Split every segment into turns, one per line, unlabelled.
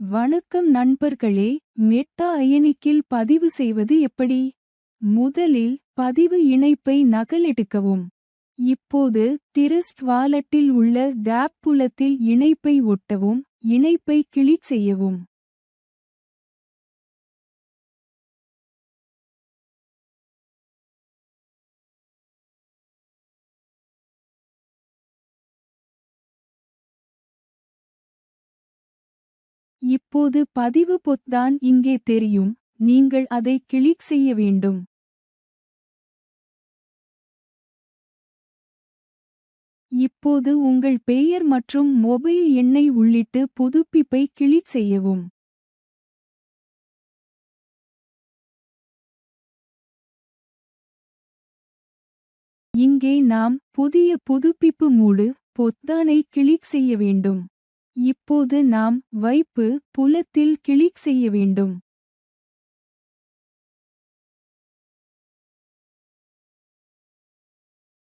வணக்கம் நண்பர்களே. மெட்டா அயனிக்கில் பதிவு செய்வது எப்படி? முதலில் பதிவு இணைப்பை நகலெடுக்கவும். இப்போது டிரஸ்ட் வாலெட்டில் உள்ள டேப் புலத்தில் இணைப்பை ஒட்டவும். இணைப்பை கிளிக் செய்யவும். இப்போது பதிவு பொத்தான் இங்கே தெரியும். நீங்கள் அதை கிளிக் செய்ய வேண்டும். இப்போது உங்கள் பெயர் மற்றும் மொபைல் எண்ணை உள்ளிட்டு புதுப்பிப்பை கிளிக் செய்யவும். இங்கே நாம் புதிய புதுப்பிப்பு மூடு பொத்தானை கிளிக் செய்ய வேண்டும். இப்போது நாம் வைப்பு புலத்தில் கிளிக் செய்ய வேண்டும்.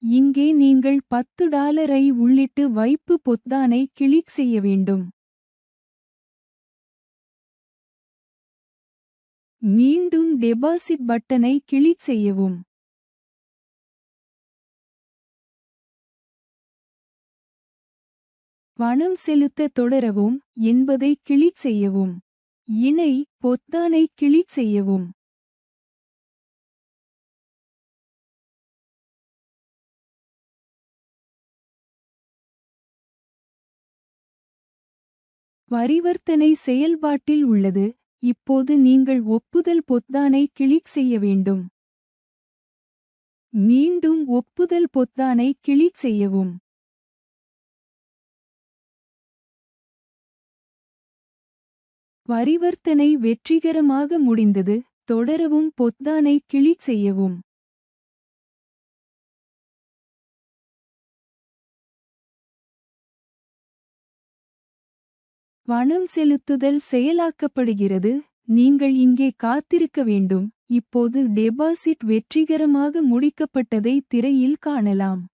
இங்கே நீங்கள் $10 உள்ளிட்டு வைப்பு பொத்தானை கிளிக் செய்ய வேண்டும். மீண்டும் டெபாசிட் பட்டனை கிளிக் செய்யவும். பணம் செலுத்த தொடரவும் என்பதை கிளிக் செய்யவும். இணை பொத்தானை கிளிக் செய்யவும். பரிவர்த்தனை செயல்பாட்டில் உள்ளது. இப்போது நீங்கள் ஒப்புதல் பொத்தானை கிளிக் செய்ய வேண்டும். மீண்டும் ஒப்புதல் பொத்தானை கிளிக் செய்யவும். பரிவர்த்தனை வெற்றிகரமாக முடிந்தது. தொடரவும் பொத்தானை கிளிக் செய்யவும். பணம் செலுத்துதல் செயலாக்கப்படுகிறது. நீங்கள் இங்கே காத்திருக்க வேண்டும். இப்போது டெபாசிட் வெற்றிகரமாக முடிக்கப்பட்டதை திரையில் காணலாம்.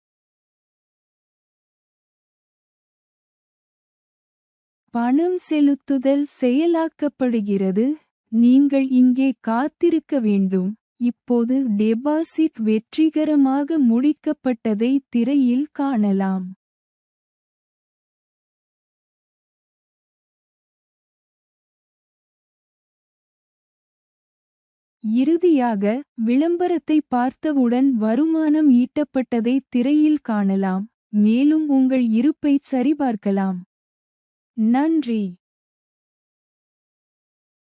பணம் செலுத்துதல் செயலாக்கப்படுகிறது. நீங்கள் இங்கே காத்திருக்க வேண்டும். இப்போது டெபாசிட் வெற்றிகரமாக முடிக்கப்பட்டதை திரையில் காணலாம். இறுதியாக விளம்பரத்தை பார்த்தவுடன் வருமானம் ஈட்டப்பட்டதை திரையில் காணலாம். மேலும் உங்கள் இருப்பைச் சரிபார்க்கலாம். நன்றி.